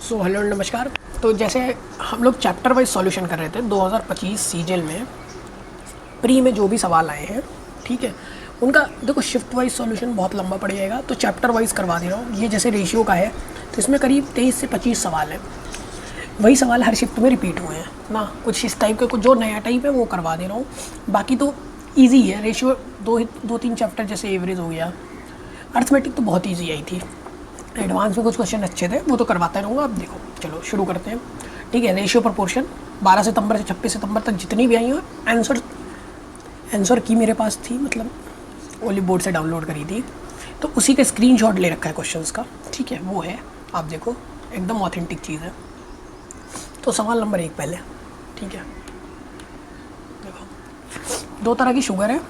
So hello नमस्कार। तो जैसे हम लोग चैप्टर वाइज सॉल्यूशन कर रहे थे 2025 सीजीएल में प्री में जो भी सवाल आए हैं, ठीक है, उनका देखो शिफ्ट वाइज सॉल्यूशन बहुत लंबा पड़ जाएगा, तो चैप्टर वाइज करवा दे रहा हूँ। ये जैसे रेशियो का है तो इसमें करीब 23 से 25 सवाल हैं। वही सवाल हर शिफ्ट में रिपीट हुए हैं ना, कुछ इस टाइप के, कुछ जो नया टाइप है वो करवा दे रहा हूँ। बाकी तो ईजी है। रेशियो दो तीन चैप्टर जैसे एवरेज हो गया, अर्थमेटिक तो बहुत ईजी आई थी, एडवांस में कुछ क्वेश्चन अच्छे थे, वो तो करवाता रहूँगा। अब देखो चलो शुरू करते हैं, ठीक है। रेशियो प्रपोर्शन 12 सितंबर से 26 सितंबर तक जितनी भी आई हो आंसर की मेरे पास थी, मतलब ओली बोर्ड से डाउनलोड करी थी, तो उसी का स्क्रीनशॉट ले रखा है क्वेश्चंस का, ठीक है, वो है। आप देखो एकदम ऑथेंटिक चीज़ है। तो सवाल नंबर 1 पहले, ठीक है, देखो 2 तरह की शुगर है,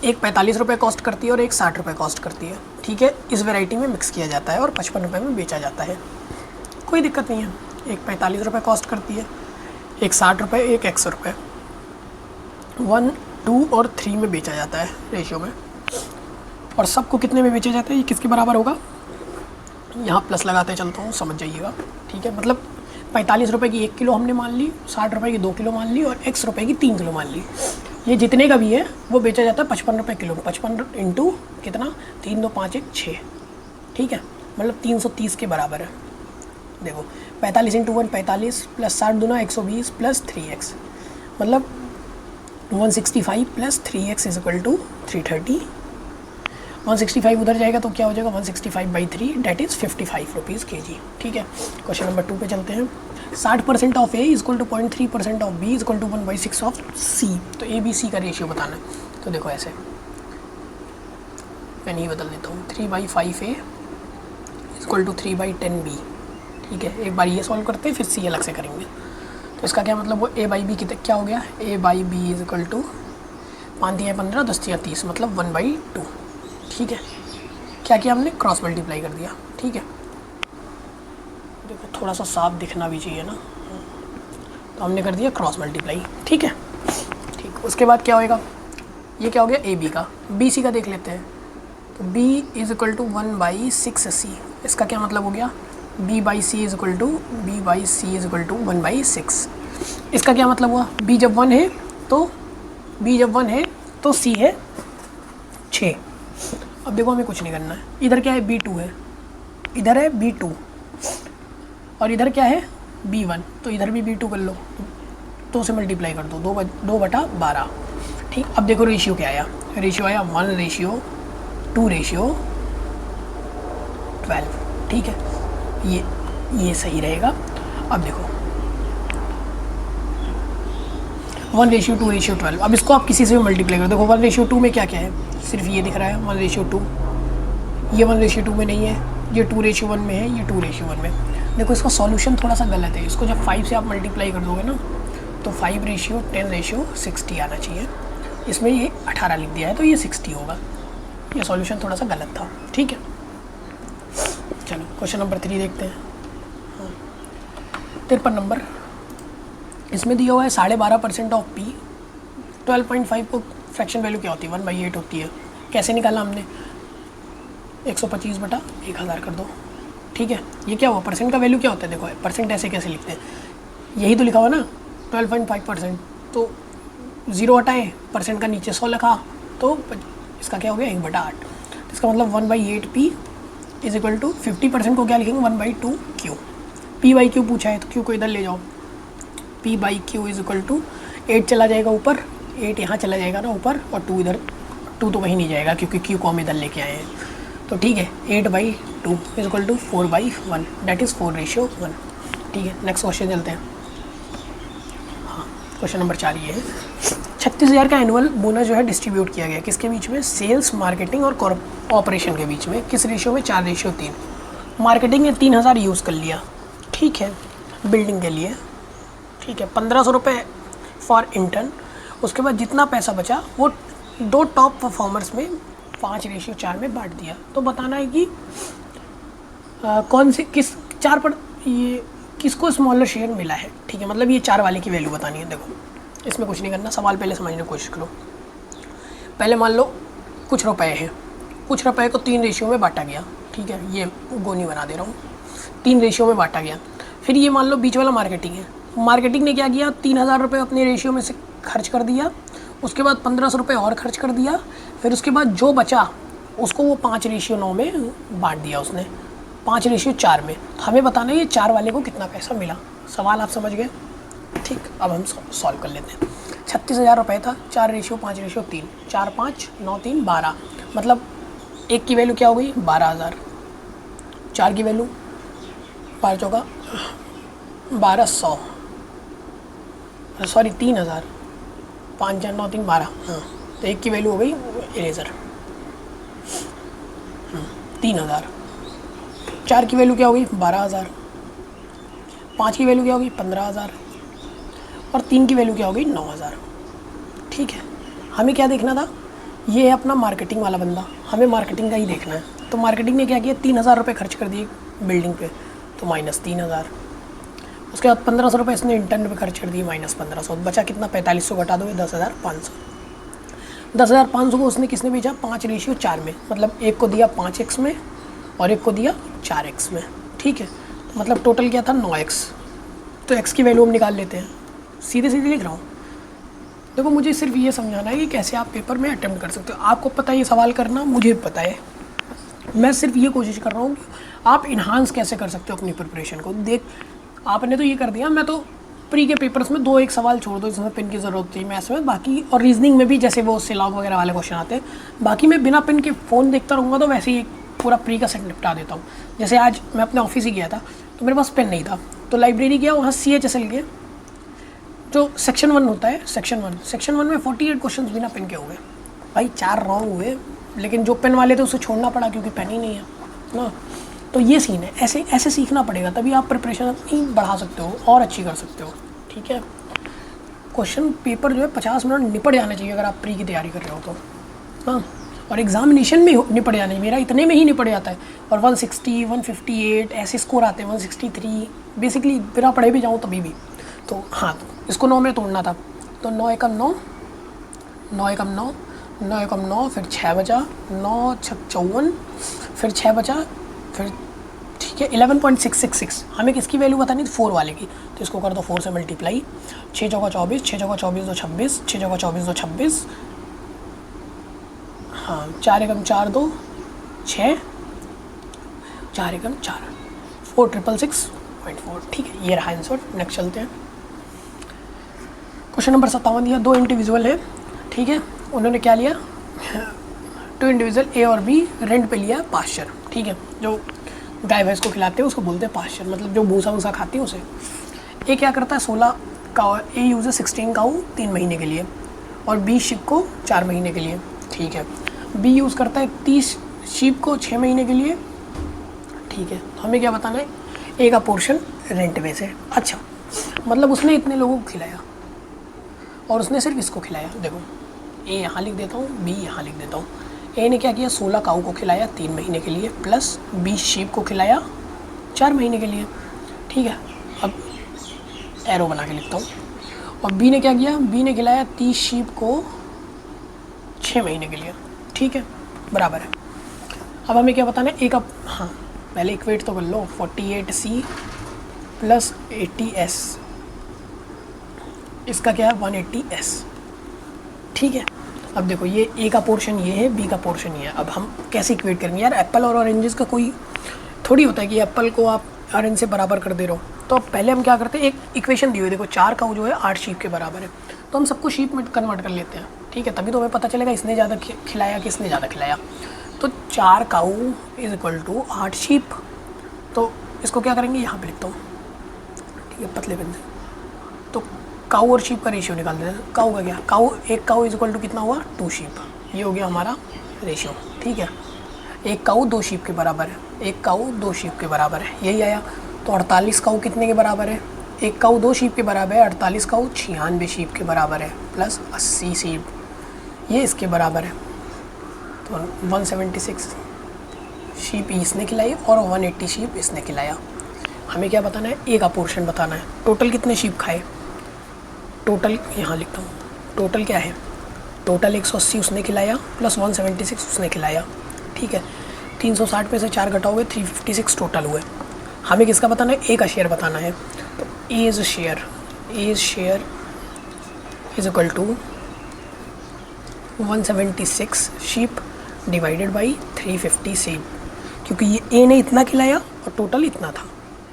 एक 45 रुपये कॉस्ट करती है और एक 60 रुपये कॉस्ट करती है, ठीक है। इस वैरायटी में मिक्स किया जाता है और 55 रुपये में बेचा जाता है, कोई दिक्कत नहीं है। एक 45 रुपये कॉस्ट करती है, एक 60 रुपये, एक 100 रुपये, 1, 2 और 3 में बेचा जाता है रेशियो में। और सबको कितने में बेचा जाता है, ये किसके बराबर होगा, यहाँ प्लस लगाते चलता हूँ, समझ जाइएगा, ठीक है। मतलब 45 रुपये की 1 किलो हमने मान ली, 60 रुपये की 2 किलो मान ली और 100 रुपये की 3 किलो मान ली। ये जितने का भी है वो बेचा जाता है 55 रुपये किलो। 55 इंटू कितना, 3, 2, 5, 1, 6, ठीक है, मतलब 330 के बराबर है। देखो 45 इंटू 1 45 प्लस 60 दूना 120 प्लस 3x, मतलब 165 plus 3x is equal to 330। 165 उधर जाएगा तो क्या हो जाएगा, 165/3 डेट इज़ 55 रुपीज़ kg, ठीक है। क्वेश्चन नंबर 2 पे चलते हैं। 60% of a is equal to 0.3% of b is equal to 1/6 of c. तो ए बी सी का रेशियो बताना है। तो देखो ऐसे मैं नहीं बदल देता हूँ, 3/5 ए इज इक्वल टू 3/10 बी, ठीक है। एक बार ये सॉल्व करते हैं फिर सी अलग से करेंगे। तो इसका क्या मतलब, वो ए बाई बी कितने क्या हो गया, a by b is equal to 5 या 15 10 या 30, मतलब 1/2, ठीक है। क्या किया हमने, क्रॉस मल्टीप्लाई कर दिया, ठीक है। देखो थोड़ा सा साफ दिखना भी चाहिए ना, तो हमने कर दिया क्रॉस मल्टीप्लाई, ठीक है, ठीक। उसके बाद क्या होएगा, ये क्या हो गया ए बी का, बी सी का देख लेते हैं। तो b is equal to 1/6c, इसका क्या मतलब हो गया, b/c इज इक्वल टू 1/6। इसका क्या मतलब हुआ, b जब 1 है तो c है 6। अब देखो हमें कुछ नहीं करना है, इधर क्या है b2 है, इधर है b2 और इधर क्या है b1, तो इधर भी b2 कर लो, 2 से मल्टीप्लाई कर दो, 2/12, ठीक। अब देखो रेशियो क्या आया, रेशियो आया 1:2/12, ठीक है। ये सही रहेगा। अब देखो 1:2:12। अब इसको आप किसी से भी मल्टीप्लाई करो। देखो 1:2 में क्या क्या है, सिर्फ ये दिख रहा है 1:2, ये 1:2 में नहीं है, ये 2:1 में है, ये 2:1 में। देखो इसका सॉल्यूशन थोड़ा सा गलत है, इसको जब 5 से आप मल्टीप्लाई कर दोगे ना तो 5:10:60 आना चाहिए। इसमें ये 18 लिख दिया है तो ये 60 होगा। ये सॉल्यूशन थोड़ा सा गलत था, ठीक है। चलो क्वेश्चन नंबर 3 देखते हैं। 53 नंबर, इसमें दिया हुआ है 12.5% ऑफ पी। 12.5 को फ्रैक्शन वैल्यू क्या होती है, 1/8 होती है। कैसे निकाला हमने, 125/1000 कर दो, ठीक है। ये क्या हुआ, परसेंट का वैल्यू क्या होता है, देखो परसेंट ऐसे कैसे लिखते हैं, यही तो लिखा हुआ ना 12.5%, तो 0 हटाए, परसेंट का नीचे 100 लिखा, तो इसका क्या हो गया 1/8। इसका मतलब 1/8p इज इक्वल टू 50% को क्या लिखेंगे 1/2q। p/q पूछा है तो q को इधर ले जाओ, p/q इज इक्वल टू 8 चला जाएगा ऊपर, 8 यहाँ चला जाएगा ना ऊपर, और 2 इधर, 2 तो कहीं नहीं जाएगा क्योंकि q को हम इधर लेके आए हैं, तो ठीक है। 8/2 is equal to 4/1, that is 4:1, ठीक है। नेक्स्ट क्वेश्चन चलते हैं। हाँ क्वेश्चन नंबर 4 ये है, 36,000 का एनुअल बोनस जो है डिस्ट्रीब्यूट किया गया किसके बीच में, सेल्स, मार्केटिंग और ऑपरेशन के बीच में। किस रेशियो में, 4:3। मार्केटिंग ने 3,000 यूज़ कर लिया, ठीक है, बिल्डिंग के लिए, ठीक है। 1500 रुपये फॉर इंटर्न। उसके बाद जितना पैसा बचा वो 2 टॉप परफॉर्मर्स में 5:4 में बांट दिया। तो बताना है कि कौन सी किस 4 पर ये किसको स्मॉलर शेयर मिला है, ठीक है। मतलब ये 4 वाले की वैल्यू बतानी है। देखो इसमें कुछ नहीं करना, सवाल पहले समझने की कोशिश करो। पहले मान लो कुछ रुपए हैं, कुछ रुपए को 3 रेशियो में बांटा गया, ठीक है। ये गोनी बना दे रहा हूँ, 3 रेशियो में बांटा गया। फिर ये मान लो बीच वाला मार्केटिंग है। मार्केटिंग ने क्या किया, 3,000 रुपये अपने रेशियो में से खर्च कर दिया, उसके बाद 1,500 रुपये और खर्च कर दिया, फिर उसके बाद जो बचा उसको वो 5:9 में बांट दिया उसने, 5:4 में। तो हमें बताना है ये 4 वाले को कितना पैसा मिला। सवाल आप समझ गए? ठीक, अब हम सॉल्व कर लेते हैं। 36,000 रुपये था, 4:5:3, 4, 5, 9, 3, 12, मतलब एक की वैल्यू क्या हो गई 12,000, 4 की वैल्यू 12 चौका 1200, सॉरी 3,000, 5, 4, 9, 3, 12, हाँ, तो एक की वैल्यू हो गई इरेजर 3,000, 4 की वैल्यू क्या होगी 12,000, 5 की वैल्यू क्या होगी 15,000 और 3 की वैल्यू क्या होगी 9,000। ठीक है, हमें क्या देखना था, ये है अपना मार्केटिंग वाला बंदा, हमें मार्केटिंग का ही देखना है। तो मार्केटिंग ने क्या किया, 3,000 रुपये खर्च कर दिए बिल्डिंग पे, तो -3,000। उसके बाद 1,500 रुपये इसने इंटर्न पे खर्च कर दिए, -1,500। बचा कितना, 4,500 घटा दो 10,500। 10,500 को उसने किसने बेचा, 5:4 में, मतलब एक को दिया 5x में और एक को दिया 4x में। ठीक है, तो मतलब टोटल क्या था 9x। तो x की वैल्यू हम निकाल लेते हैं, सीधे सीधे लिख रहा हूँ। देखो मुझे सिर्फ ये समझाना है कि कैसे आप पेपर में अटेम्प्ट कर सकते हो। आपको पता है ये सवाल करना, मुझे पता है, मैं सिर्फ ये कोशिश कर रहा हूँ कि आप इन्हांस कैसे कर सकते हो अपनी प्रिपरेशन को। देख आपने तो ये कर दिया, मैं तो प्री के पेपर्स में 2-1 सवाल छोड़ दो जिसमें पेन की ज़रूरत थी, मैथ्स में बाकी, और रीजनिंग में भी जैसे वो सिलॉग वगैरह वाले क्वेश्चन आते हैं, बाकी मैं बिना पेन के फ़ोन देखता रहूँगा तो वैसे ही पूरा प्री का सेट निपटा देता हूँ। जैसे आज मैं अपने ऑफिस ही गया था तो मेरे पास पेन नहीं था, तो लाइब्रेरी गया, वहाँ CHSL के जो सेक्शन 1 होता है, सेक्शन 1 में 48 क्वेश्चन बिना पेन के हो गए भाई, 4 रॉन्ग हुए, लेकिन जो पेन वाले थे उसे छोड़ना पड़ा क्योंकि पेन ही नहीं है ना। तो ये सीन है, ऐसे ऐसे सीखना पड़ेगा, तभी आप प्रिपरेशन अपनी बढ़ा सकते हो और अच्छी कर सकते हो। ठीक है, क्वेश्चन पेपर जो है 50 मिनट निपट जाना चाहिए अगर आप प्री की तैयारी कर रहे हो तो, हाँ, और एग्जामिनेशन में निपट जाना चाहिए, मेरा इतने में ही निपट जाता है। और 160, 158 ऐसे स्कोर आते हैं, 163 बेसिकली बिना पढ़े भी जाऊँ तभी भी। तो हाँ, इसको 9 में तोड़ना था, तो 9 एकम 9, 9 एकम 9, 9 एकम 9, फिर 6 बचा, 9 6 54, फिर 6 बचा, फिर ठीक है 11.666। हमें किसकी वैल्यू बतानी थी, 4 वाले की, तो इसको कर दो 4 से मल्टीप्लाई, 6 चौका 24, 6 चौका 24 2 26, 6 चौका 24 2 26, हाँ 4 एकम 4 2 6, 4 एकम 4 4,666.4। ठीक है, ये रहा आंसर। नेक्स्ट चलते हैं, क्वेश्चन नंबर 57 दिया, 2 इंडिविजुअल है। ठीक है, उन्होंने क्या लिया, 2 इंडिविजुअल A और B रेंट पे लिया पास्चर। ठीक है, जो गाय भैंस को खिलाते हैं उसको बोलते हैं पास्चर, मतलब जो भूसा वूसा खाती है उसे। ए क्या करता है, 16 काऊ, ए यूज़ है 16 काऊ 3 महीने के लिए, और B शीप को 4 महीने के लिए। ठीक है, B यूज़ करता है 30 शीप को 6 महीने के लिए। ठीक है, तो हमें क्या बताना है, ए का पोर्शन रेंट में से। अच्छा, मतलब उसने इतने लोगों को खिलाया और उसने सिर्फ इसको खिलाया। देखो ए यहाँ लिख देता हूँ, बी यहाँ लिख देता हूँ। ए ने क्या किया, 16 काऊ को खिलाया 3 महीने के लिए, प्लस 20 शीप को खिलाया 4 महीने के लिए। ठीक है, अब एरो बना के लिखता हूँ। और बी ने क्या किया, बी ने खिलाया 30 शीप को 6 महीने के लिए। ठीक है, बराबर है। अब हमें क्या बताना है, एक अब हाँ पहले इक्वेट तो कर लो, 48C प्लस 80S, इसका क्या है 180S। ठीक है, अब देखो ये ए का पोर्शन ये है, बी का पोर्शन ये है। अब हम कैसे इक्वेट करेंगे यार, एप्पल और ऑरेंजेस का कोई थोड़ी होता है कि एप्पल को आप ऑरेंज से बराबर कर दे रहे हो। तो अब पहले हम क्या करते हैं, एक इक्वेशन दी हुई, देखो 4 काऊ जो है 8 शीप के बराबर है, तो हम सबको शीप में कन्वर्ट कर लेते हैं। ठीक है, तभी तो हमें पता चलेगा इसने ज़्यादा खिलाया कि इसने ज़्यादा खिलाया। तो 4 काऊ इज इक्वल टू 8 शीप, तो इसको क्या करेंगे, यहाँ पे लिखता हूँ। ठीक है, पतले पेन से, तो काऊ और शीप का रेशियो निकाल देते हैं। काऊ का क्या, काऊ एक काऊ इज इक्वल टू कितना हुआ 2 शीप, ये हो गया हमारा रेशियो। ठीक है, एक काऊ 2 शीप के बराबर है, एक काऊ 2 शीप के बराबर है, यही आया। तो 48 काऊ कितने के बराबर है, एक काऊ 2 शीप के बराबर है, 48 काऊ 96 शीप के बराबर है, प्लस 80 शीप ये इसके बराबर है। तो 176 शीप इसने खिलाई और 180 शीप इसने खिलाया। हमें क्या बताना है, ए का पोर्शन बताना है। टोटल कितने शीप खाए, टोटल यहाँ लिखता हूँ, टोटल क्या है, टोटल 180 उसने खिलाया प्लस 176 उसने खिलाया। ठीक है, 360 में से 4 घटाओगे 356 टोटल हुए। हमें किसका बताना है, ए का शेयर बताना है। तो as share is equal to 176 sheep divided by 350 sheep, क्योंकि ये ए ने इतना खिलाया और टोटल इतना था।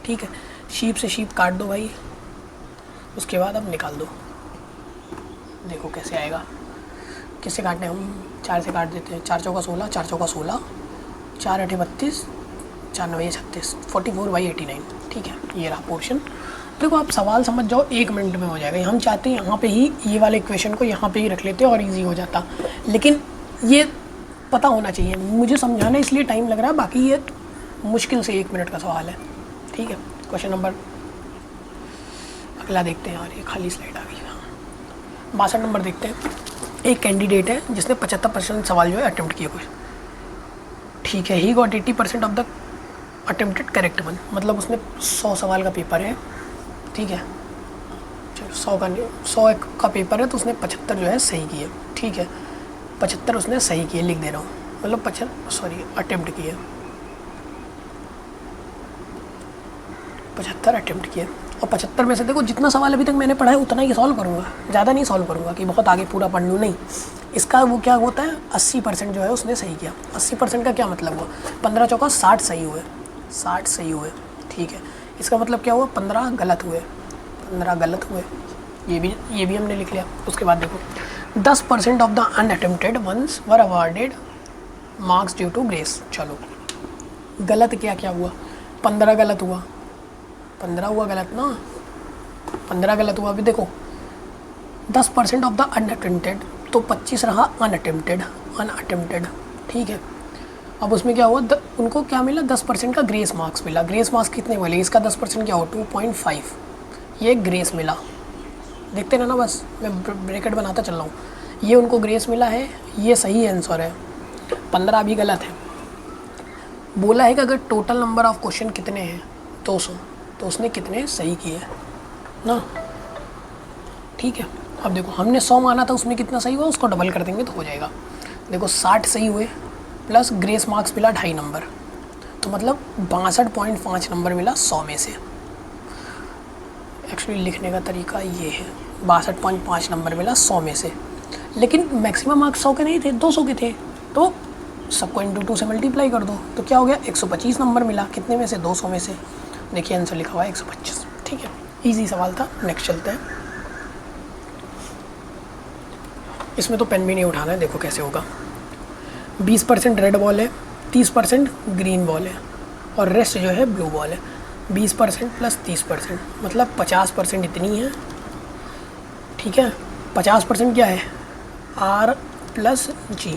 ठीक है, शीप से शीप काट दो भाई, उसके बाद अब निकाल दो। देखो कैसे आएगा, किससे काटने, हम 4 से काट देते हैं। 4 चौका 16, 4 चौका 16, 4 8 32, 4 9 36, 44/89। ठीक है, ये रहा पोर्शन। देखो आप सवाल समझ जाओ, 1 मिनट में हो जाएगा। हम चाहते हैं यहाँ पे ही ये वाले इक्वेशन को यहाँ पे ही रख लेते और इजी हो जाता, लेकिन ये पता होना चाहिए। मुझे समझाना इसलिए टाइम लग रहा है, बाकी ये मुश्किल से 1 मिनट का सवाल है। ठीक है, क्वेश्चन नंबर अगला देखते हैं। यार ये खाली स्लाइड आ गई। 62 नंबर देखते हैं। एक कैंडिडेट है जिसने 75% सवाल जो है अटेम्प्ट किए कुछ। ठीक है, he got 80% of the attempted correct one, मतलब उसने 100 सवाल का पेपर है। ठीक है, चलो 100 का पेपर है, तो उसने 75 जो है सही किए। ठीक है, 75 उसने सही किए, लिख दे रहा हूँ, मतलब अटेम्प्ट किए, 75 अटेम्प्ट किए। और 75 में से देखो जितना सवाल अभी तक मैंने पढ़ा है उतना ही सॉल्व करूँगा, ज़्यादा नहीं सॉल्व करूँगा कि बहुत आगे पूरा पढ़ लूँ, नहीं। इसका वो क्या होता है, 80% जो है उसने सही किया। 80% का क्या मतलब हुआ, 15 चौका 60 सही हुए, 60 सही हुए। ठीक है, इसका मतलब क्या हुआ, 15 गलत हुए, 15 गलत हुए। ये भी हमने लिख लिया। उसके बाद देखो 10% of the unattempted ones were awarded marks due to grace. चलो गलत क्या क्या हुआ, 15 गलत हुआ, 15 हुआ गलत ना, 15 गलत हुआ। अभी देखो 10% ऑफ द अनअटेम्प्टेड, तो 25 रहा अनअटेम्प्टेड। ठीक है, अब उसमें क्या हुआ, उनको क्या मिला, 10% का ग्रेस मार्क्स मिला। ग्रेस मार्क्स कितने मिले, इसका 10% क्या हो, 2.5, ये ग्रेस मिला। देखते रहना बस, मैं ब्रैकेट बनाता चल रहा हूँ। ये उनको ग्रेस मिला है, ये सही आंसर है। 15 भी गलत है। बोला है कि अगर टोटल नंबर ऑफ क्वेश्चन कितने हैं 200, तो उसने कितने सही किए ना। ठीक है, अब देखो हमने 100 माना था, उसमें कितना सही हुआ, उसको डबल कर देंगे तो हो जाएगा। देखो 60 सही हुए प्लस ग्रेस मार्क्स मिला 2.5 नंबर, तो मतलब 62.5 नंबर मिला 100 में से। एक्चुअली लिखने का तरीका ये है, 62.5 नंबर मिला 100 में से, लेकिन मैक्सिमम मार्क्स 100 के नहीं थे, 200 के थे, तो सबको इंटू 2 से मल्टीप्लाई कर दो, तो क्या हो गया, 125 नंबर मिला। कितने में से, 200 में से। देखिए आंसर लिखा हुआ है 125। ठीक है, इजी सवाल था। नेक्स्ट चलते हैं। इसमें तो पेन भी नहीं उठाना है, देखो कैसे होगा। 20% रेड बॉल है, 30% ग्रीन बॉल है, और रेस्ट जो है ब्लू बॉल है। 20% प्लस 30%, मतलब 50% इतनी है। ठीक है, 50% क्या है, R प्लस G।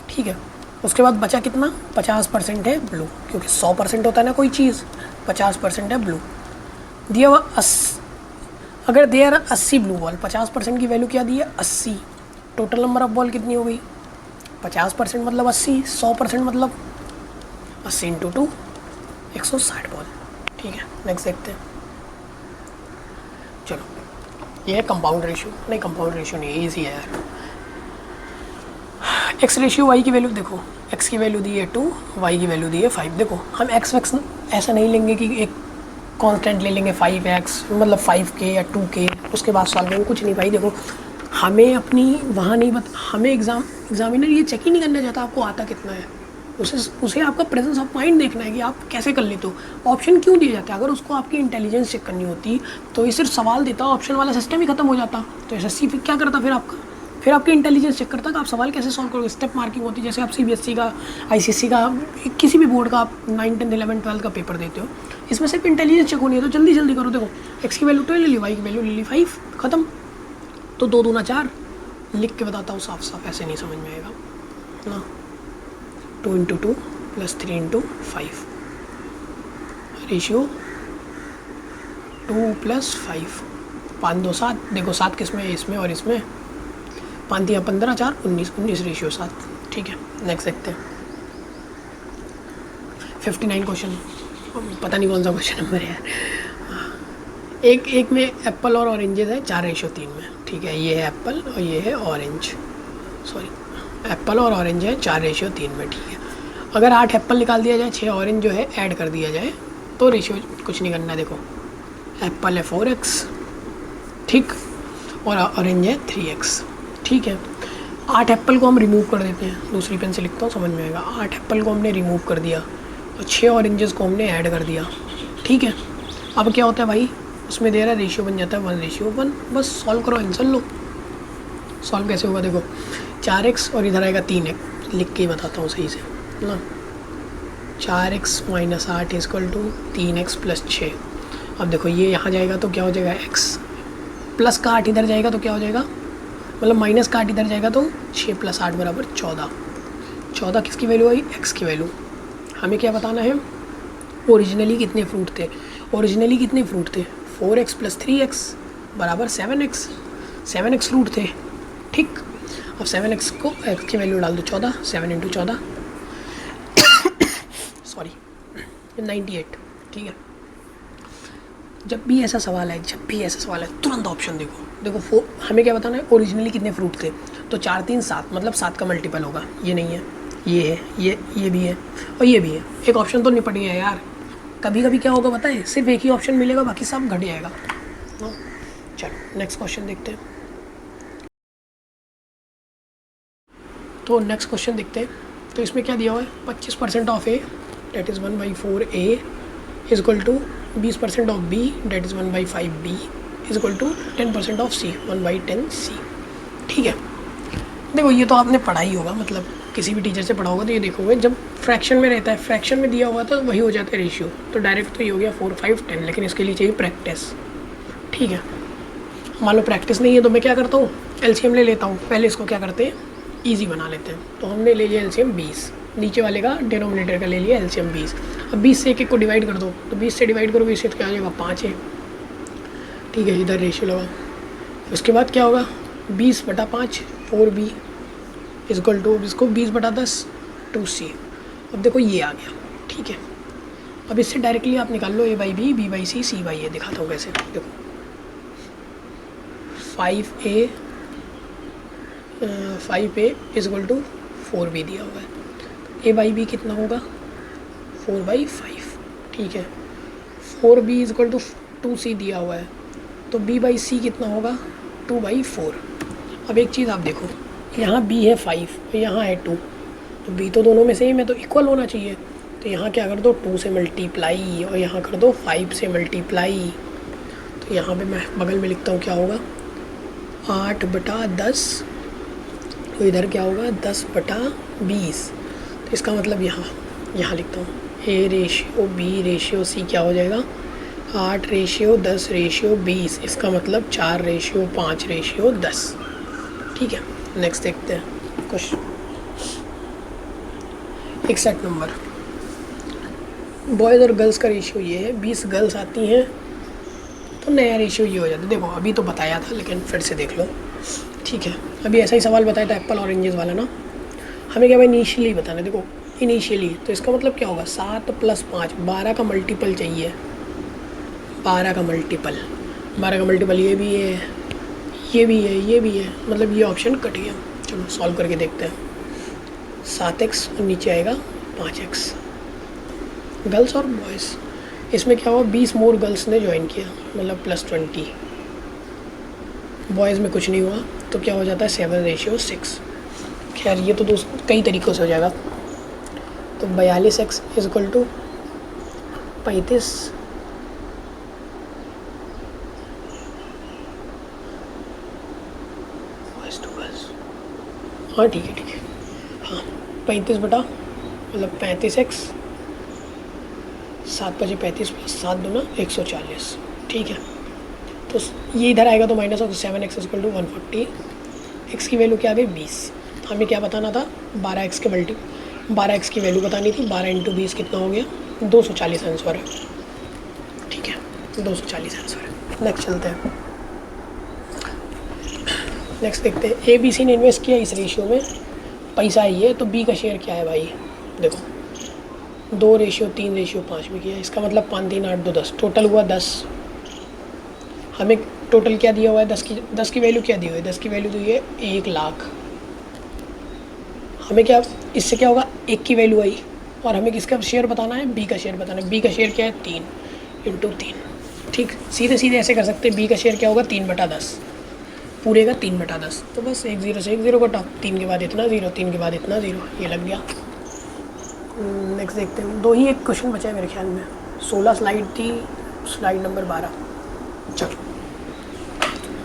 ठीक है, उसके बाद बचा कितना, 50% है ब्लू, क्योंकि 100% होता है ना कोई चीज़, 50% है ब्लू। दिया हुआ अगर दे 80 ब्लू बॉल, 50% की वैल्यू क्या दी है, 80। टोटल नंबर ऑफ बॉल कितनी हो गई, 50% मतलब 80, 100% मतलब 80 × 2, 160 बॉल। ठीक है, नेक्स्ट देखते हैं। चलो ये है कंपाउंड रेशियो, नहीं कंपाउंड रेशियो नहीं, ईजी है यार। एक्स रेशियो वाई की वैल्यू देखो, एक्स की वैल्यू दी है 2, वाई की वैल्यू दी है 5। देखो हम एक्स वैक्स ऐसा नहीं लेंगे कि एक कांस्टेंट ले लेंगे 5x, मतलब 5k या 2k, उसके बाद सॉल्व करेंगे, कुछ नहीं भाई। देखो हमें अपनी वहाँ नहीं हमें एग्जामिनर ये चेक ही नहीं करना चाहता आपको आता कितना है, उसे आपका प्रेजेंस ऑफ माइंड देखना है कि आप कैसे कर लेते हो। ऑप्शन क्यों दिए जाते हैं, अगर उसको आपकी इंटेलिजेंस चेक करनी होती तो ये सिर्फ सवाल देता, ऑप्शन वाला सिस्टम ही खत्म हो जाता। तो SSC फिर क्या करता, फिर आपकी इंटेलिजेंस चेक करता कि आप सवाल कैसे सॉल्व करोगे। स्टेप मार्किंग होती है, जैसे आप CBSE का, ICSE का, किसी भी बोर्ड का आप 9, 10, 11, 12 का पेपर देते हो, इसमें सिर्फ इंटेलिजेंस चेक होनी है। तो जल्दी जल्दी करो। देखो एक्स की वैल्यू 2 ले ली, वाई की वैल्यू ले ली 5, ख़त्म। तो 2 दूना 4, लिख के बताता हूँ साफ साफ, ऐसे नहीं समझ में आएगा ना। 2 × 2 + 3 × 5 रेशियो 2 + 5, 5 2 7। देखो 7 किस में है, इसमें और इसमें। 5 × 15 4 19 रेशियो 7। ठीक है, नेक्स्ट देखते हैं। 59 क्वेश्चन, पता नहीं कौन सा क्वेश्चन नंबर है यार। एक में एप्पल और ऑरेंजेस है 4:3 में। ठीक है, ये है एप्पल और ये है ऑरेंज, एप्पल और ऑरेंज है 4:3 में। ठीक है, अगर 8 एप्पल निकाल दिया जाए, 6 ऑरेंज जो है ऐड कर दिया जाए, तो रेशियो कुछ नहीं करना है। देखो एप्पल है 4x, ठीक, और ऑरेंज है 3x, ठीक है। 8 एप्पल को हम रिमूव कर देते हैं, दूसरी पेन से लिखता हूँ समझ में आएगा। 8 एप्पल को हमने रिमूव कर दिया और 6 ऑरेंजेस को हमने ऐड कर दिया, ठीक है। अब क्या होता है भाई, उसमें दे रहा है रेशियो बन जाता है 1:1, बस सॉल्व करो, आंसर लो। सॉल्व कैसे होगा, देखो 4x और इधर आएगा 3x, लिख के ही बताता हूँ सही से ना। 4x - 8 = 3x + 6। अब देखो ये यहाँ जाएगा तो क्या हो जाएगा x, प्लस का 8 इधर जाएगा तो क्या हो जाएगा, मतलब माइनस का 8 इधर जाएगा तो 6 + 8 = 14। 14 किसकी वैल्यू आई, x की वैल्यू। हमें क्या बताना है, ओरिजिनली कितने फ्रूट थे। ओरिजिनली कितने फ्रूट थे, 4x + 3x = 7x। 7x fruit थे, ठीक। अब 7x को x की वैल्यू डाल दो 14, 7 × 14 सॉरी 98, ठीक है। जब भी ऐसा सवाल है, तुरंत ऑप्शन देखो हमें क्या बताना है, ओरिजिनली कितने फ्रूट थे। तो 4 3 7, मतलब 7 का मल्टीपल होगा। ये नहीं है, ये है, ये भी है और ये भी है। एक ऑप्शन तो निपट गया यार। कभी कभी क्या होगा पता है, सिर्फ एक ही ऑप्शन मिलेगा, बाकी सब घट जाएगा। चलो नेक्स्ट क्वेश्चन देखते हैं। तो नेक्स्ट क्वेश्चन देखते हैं। तो इसमें क्या दिया हुआ है, 25% of A, that is 1/4a = 20% of B, that is 1/5b = 10% of C, 1/10c, ठीक है। देखो ये तो आपने पढ़ा ही होगा, मतलब किसी भी टीचर से पढ़ा होगा तो ये देखोगे, जब फ्रैक्शन में रहता है, फ्रैक्शन में दिया हुआ तो वही हो जाता है रेशियो। तो डायरेक्ट तो ये हो गया 4 5 10, लेकिन इसके लिए चाहिए प्रैक्टिस, ठीक है। मान लो प्रैक्टिस नहीं है तो मैं क्या करता हूँ, एलसीएम ले लेता हूँ। पहले इसको क्या करते हैं, ईजी बना लेते हैं। तो हमने ले लिया एलसीएम 20, नीचे वाले का डिनोमिनेटर का ले लिया एलसीएम 20। अब 20 से एक को डिवाइड कर दो, तो 20 से डिवाइड करो, 20 से क्या आ जाएगा, 5 है, ठीक है। इधर रेशियो लगा। उसके बाद क्या होगा, 20/5 4b = इसको 20/10 2c। अब देखो ये आ गया, ठीक है। अब इससे डायरेक्टली आप निकाल लो a/b, b/c, c/a। दिखाता हूँ कैसे, देखो 5a = 4b दिया हुआ है। a/b कितना होगा, 4/5, ठीक है। 4b = 2c दिया हुआ है, तो b/c कितना होगा, 2/4। अब एक चीज़ आप देखो, यहाँ b है 5 और यहाँ है 2, तो b तो दोनों में सेम है, तो इक्वल होना चाहिए। तो यहाँ क्या कर दो, 2 से मल्टीप्लाई और यहाँ कर दो 5 से मल्टीप्लाई। तो यहाँ पे मैं बगल में लिखता हूँ क्या होगा, 8/10, तो इधर क्या होगा 10/20। तो इसका मतलब यहाँ लिखता हूँ a/b/c क्या हो जाएगा, 8/10/20। इसका मतलब 4/5/10, ठीक है। नेक्स्ट देखते हैं क्वेश्चन। एक सेट नंबर, बॉयज़ और गर्ल्स का रेशियो ये है, 20 गर्ल्स आती हैं तो नया रेशियो ये हो जाता है। देखो अभी तो बताया था, लेकिन फिर से देख लो, ठीक है। अभी ऐसा ही सवाल बताया था एप्पल ऑरेंजेस वाला ना। हमें क्या भाई इनिशियली बताना है, देखो इनिशियली, तो इसका मतलब क्या होगा, 7 + 5 12 का मल्टीपल चाहिए, 12 का मल्टीपल, 12 का मल्टीपल ये भी है, ये भी है, ये भी है, मतलब ये ऑप्शन कट गया। चलो सॉल्व करके देखते हैं। 7x और नीचे आएगा 5x, गर्ल्स और बॉयज़। इसमें क्या हुआ, 20 मोर गर्ल्स ने ज्वाइन किया, मतलब +20। बॉयज़ में कुछ नहीं हुआ, तो क्या हो जाता है 7/6। खैर ये तो दोस्त कई तरीक़ों से हो जाएगा। तो 42x = 35, हाँ ठीक है, हाँ 35 बटा मतलब 35x, 7 × 5 = 35 + 7 × 2 = 140, ठीक है। तो ये इधर आएगा तो माइनस, और 7x = 140। x की वैल्यू क्या आ गई 20। हमें क्या बताना था, 12x की वैल्यू बतानी थी। 12 × 20 कितना हो गया, 240 आंसर है, ठीक है, 240 आंसर है। नेक्स्ट चलते हैं, नेक्स्ट देखते हैं। ABC ने इन्वेस्ट किया इस रेशियो में, पैसा ही है, तो B का शेयर क्या है भाई, देखो 2/3/5 में किया। इसका मतलब 5 3 8 2 10, टोटल हुआ 10। हमें टोटल क्या दिया हुआ है, 10 की वैल्यू क्या दी हुई है, 10 की वैल्यू दी है 1 लाख। हमें क्या, इससे क्या होगा, 1 की वैल्यू आई और हमें किसका शेयर बताना है, बी का शेयर बताना है। बी का शेयर क्या है, 3 × 3। ठीक, सीधे सीधे ऐसे कर सकते हैं, बी का शेयर क्या होगा, 3/10, पूरे का 3/10। तो बस एक 0 से एक 0 कटा, 3 के बाद इतना 0, 3 के बाद इतना 0, ये लग गया। नेक्स्ट देखते हैं, 2 ही एक क्वेश्चन बचा है मेरे ख्याल में। 16 स्लाइड थी, स्लाइड नंबर 12। चलो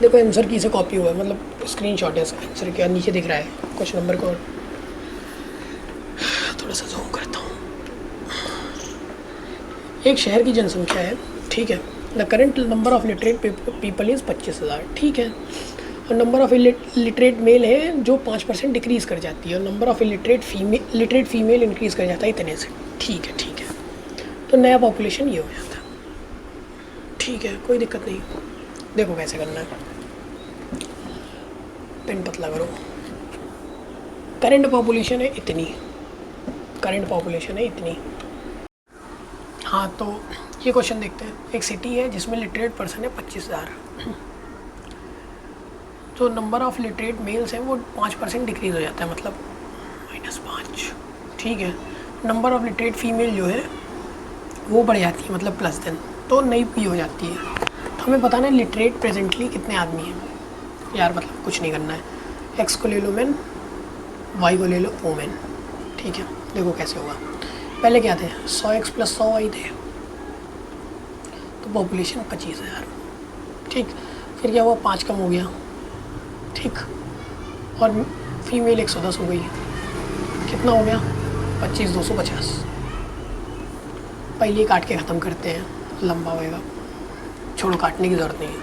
देखो आंसर की से कॉपी हुआ है, मतलब स्क्रीनशॉट है आंसर के, नीचे दिख रहा है क्वेश्चन नंबर को। थोड़ा सा जूम करता हूँ। एक शहर की जनसंख्या है, ठीक है। The current number of literate people is 25,000, ठीक है। और नंबर ऑफ लिटरेट मेल है जो 5% डिक्रीज़ कर जाती है, और number of literate female increase कर जाता है इतने से, ठीक है, ठीक है। तो नया पॉपुलेशन ये हो जाता है, ठीक है, कोई दिक्कत नहीं। देखो कैसे करना है, पेन पतला करो। करंट पॉपुलेशन है इतनी, करंट पॉपुलेशन है इतनी। हाँ तो ये क्वेश्चन देखते हैं। एक सिटी है जिसमें लिटरेट पर्सन है 25,000, तो नंबर ऑफ लिटरेट मेल्स हैं वो 5% डिक्रीज़ हो जाता है, मतलब -5, ठीक है। नंबर ऑफ लिटरेट फीमेल जो है वो बढ़ जाती है, मतलब +10, तो नई पी हो जाती है। तो हमें बताना है लिटरेट प्रेजेंटली कितने आदमी हैं यार, मतलब कुछ नहीं करना है। एक्स को ले लो मैन, वाई को ले लो वोमेन, ठीक है। देखो कैसे होगा, पहले क्या थे, 100x + 100y थे, तो पॉपुलेशन 25,000, ठीक। फिर क्या हुआ, 5 कम हो गया, ठीक, और फीमेल 110 हो गई, कितना हो गया, 25, 250। पहले काट के ख़त्म करते हैं, लंबा होएगा, छोड़ो काटने की ज़रूरत नहीं है।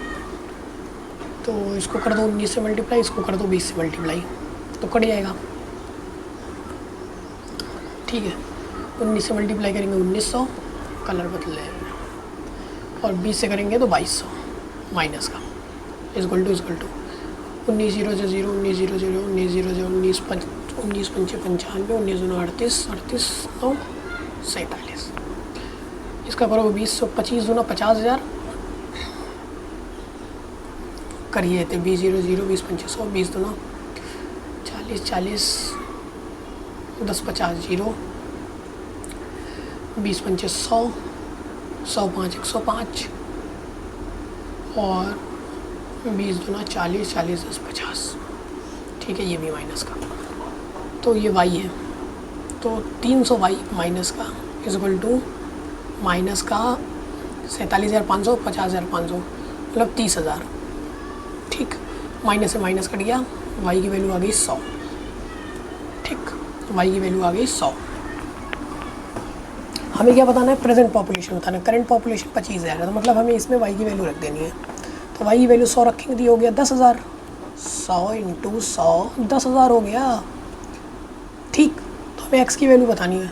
तो इसको कर दो 19 से मल्टीप्लाई, इसको कर दो 20 से मल्टीप्लाई, तो कट जाएगा, ठीक है। 19 से मल्टीप्लाई करेंगे 1900, कलर बदल जाएगा, और 20 से करेंगे तो 2200 माइनस का, इक्वल टू 19 0 0 0 19 0 0 19 0 0 19 5 19 5 95 19 2 38 38 9 47। इसका करो 20, 25 दूना 50,000, करिए थे 20 0 0 20 5 100, 20 दूना 40 40 10 50 0, 20 5 100, 100 5 105, और 20 दूना 40 40 10 50, ठीक है। ये भी माइनस का, तो ये y है, तो 300 y माइनस का इक्वल टू माइनस का 47,500, 50,500, मतलब 30,000, ठीक। माइनस से माइनस कट गया, y की वैल्यू आ गई 100, ठीक, y की वैल्यू आ गई 100। हमें क्या बताना है, प्रेजेंट पॉपुलेशन बताना है। करंट पॉपुलेशन 25,000 है, तो मतलब हमें इसमें y की वैल्यू रख देनी है। तो y की वैल्यू 100 रखेंगे तो ये हो गया 10,000, 100 × 100 10,000 हो गया, ठीक। तो हमें x की वैल्यू बतानी है,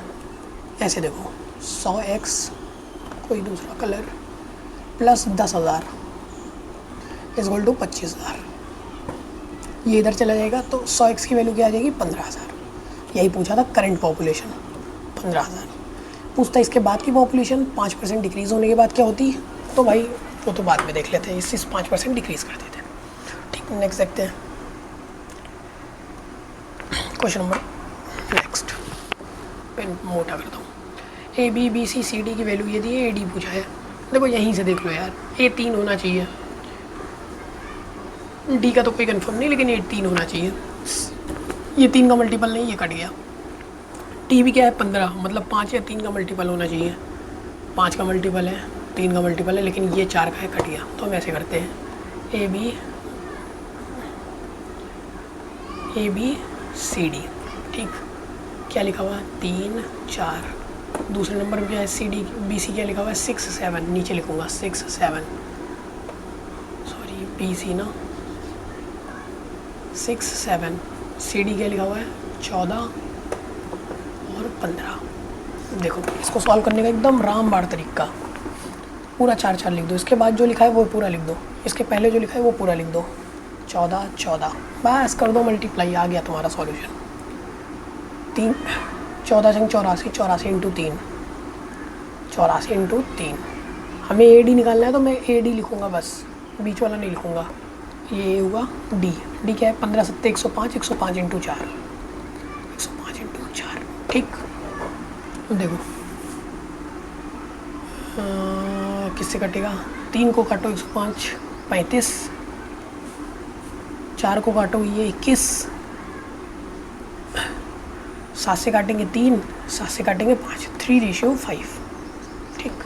ऐसे देखो 100x कोई दूसरा कलर प्लस 10,000 इक्वल टू 25,000। ये इधर चला जाएगा, तो 100x की वैल्यू क्या आ जाएगी, 15,000। यही पूछा था, करंट पॉपुलेशन 15,000। पूछता इसके बाद की पॉपुलेशन 5% डिक्रीज़ होने के बाद क्या होती, तो भाई वो तो बाद में देख लेते हैं, इससे 5% डिक्रीज़ कर देते हैं, ठीक। नेक्स्ट देखते हैं क्वेश्चन नंबर नेक्स्ट, पेन मोटा करता हूँ। ABBCCD की वैल्यू ये दी है, AD पूछा है। देखो यहीं से देख लो यार, A 3 होना चाहिए, D का तो कोई कंफर्म नहीं, लेकिन A 3 होना चाहिए। ये 3 का मल्टीपल नहीं, ये कट गया। T भी क्या है, 15, मतलब 5 या 3 का मल्टीपल होना चाहिए। 5 का मल्टीपल है, 3 का मल्टीपल है, लेकिन ये 4 का है, कट गया। तो हम ऐसे करते हैं, ABCD, ठीक। क्या लिखा हुआ है, 3 4। दूसरे नंबर पे क्या है, CD BC क्या लिखा हुआ है, 6 7, नीचे लिखूँगा 6 7, सॉरी BC ना 6 7। CD क्या लिखा हुआ है, 14 और 15। देखो इसको सॉल्व करने का एकदम रामबाण तरीका, पूरा 4 4 लिख दो, इसके बाद जो लिखा है वो पूरा लिख दो, इसके पहले जो लिखा है वो पूरा लिख दो, 14 14, बस कर दो मल्टीप्लाई, आ गया तुम्हारा सॉल्यूशन। 14 × 84, 84 × 3, 84 × 3। हमें AD निकालना है, तो मैं AD लिखूँगा बस, बीच वाला नहीं लिखूँगा। ये हुआ D क्या है, 15 7 105, 105 × 4, 105 × 4, ठीक। देखो किससे कटेगा, 3 को काटो 105 35, 4 को काटो ये 21, 7 से काटेंगे 3, 7 से काटेंगे 5, 3:5। ठीक,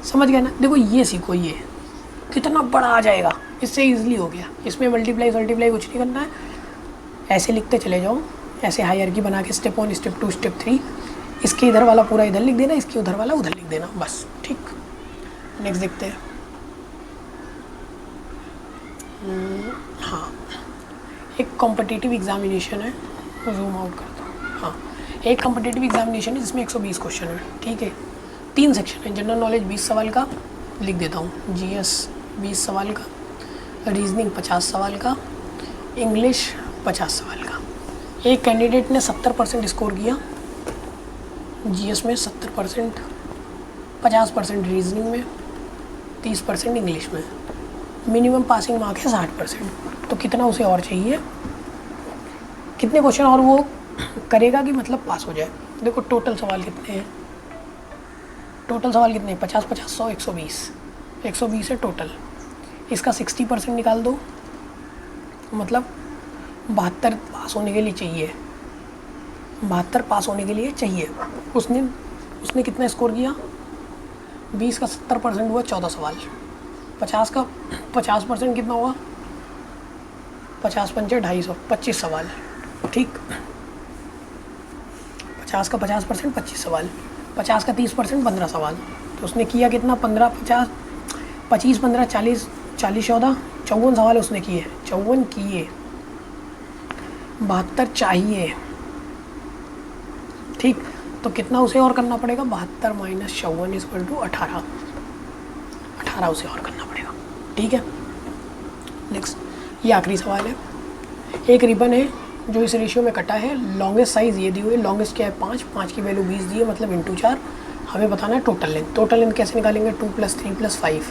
समझ गया ना। देखो ये सीखो, ये कितना बड़ा आ जाएगा, इससे ईजिली हो गया। इसमें मल्टीप्लाई कुछ नहीं करना है, ऐसे लिखते चले जाओ, ऐसे हायरार्की बना के स्टेप 1 स्टेप 2 स्टेप 3, इसके इधर वाला पूरा इधर लिख देना, इसके उधर वाला उधर लिख देना, बस। ठीक, नेक्स्ट देखते हैं। हाँ, एक कॉम्पिटिटिव एग्जामिनेशन है, जूम आउट करता हूँ। हाँ, एक कॉम्पिटिटिव एग्जामिनेशन है जिसमें 120 क्वेश्चन है। ठीक है, 3 सेक्शन है। जनरल नॉलेज 20 सवाल का, लिख देता हूँ, GS 20 सवाल का, रीजनिंग 50 सवाल का, इंग्लिश 50 सवाल का। एक कैंडिडेट ने 70% स्कोर किया GS में, 70%, 50% रीजनिंग में, 30% इंग्लिश में। मिनिमम पासिंग मार्क है 60%। तो कितना उसे और चाहिए, कितने क्वेश्चन और वो करेगा कि मतलब पास हो जाए। देखो टोटल सवाल कितने हैं, टोटल सवाल कितने हैं, 50 50 100 120, 120 है टोटल। इसका 60% निकाल दो, मतलब 72 पास होने के लिए चाहिए, 72 पास होने के लिए चाहिए। उसने कितना स्कोर किया, 20 का 70% हुआ 14 सवाल, 50 का 50% कितना हुआ, 50 पंचे 250, 25 सवाल। ठीक, 50 का 50% 25 सवाल, 50 का 30% 15 सवाल। तो उसने किया कितना, 15 50 25 15 40 40 14 54 सवाल उसने किए, 54 किए, 72 चाहिए। ठीक, तो कितना उसे और करना पड़ेगा, 72 माइनस 54 = 18, 18 उसे और करना पड़ेगा। ठीक है, नेक्स्ट, ये आखिरी सवाल है। एक रिबन है जो इस रेशियो में कटा है, लॉन्गेस्ट साइज़ ये दी हुई है, लॉन्गेस्ट क्या है 5 की वैल्यू 20 दी है, मतलब × 4। हमें बताना है टोटल लेंथ। टोटल लेंथ कैसे निकालेंगे, 2 + 3 + 5,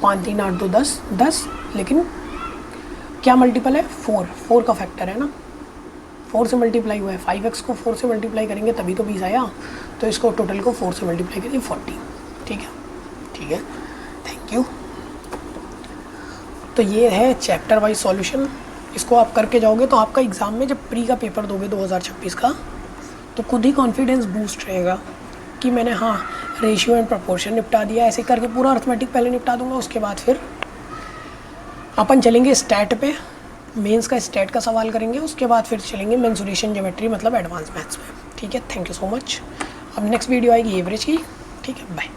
5 3 8 2 10 10, लेकिन क्या मल्टीपल है, 4 का फैक्टर है ना, 4 से मल्टीप्लाई हुआ है, 5x को 4 से मल्टीप्लाई करेंगे तभी तो 20 आया, तो इसको टोटल को 4 से मल्टीप्लाई करेंगे 40। ठीक है, ठीक है, थैंक यू। तो ये है चैप्टर वाइज सॉल्यूशन। इसको आप करके जाओगे तो आपका एग्ज़ाम में जब प्री का पेपर दोगे 2026 का, तो खुद ही कॉन्फिडेंस बूस्ट रहेगा कि मैंने हाँ रेशियो एंड प्रोपोर्शन निपटा दिया। ऐसे करके पूरा अर्थमेटिक पहले निपटा दूंगा, उसके बाद फिर अपन चलेंगे स्टैट पे, मेंस का स्टैट का सवाल करेंगे, उसके बाद फिर चलेंगे मेंसुरेशन ज्योमेट्री, मतलब एडवांस मैथ्स में। ठीक है, थैंक यू सो मच। अब नेक्स्ट वीडियो आएगी एवरेज की। ठीक है, बाय।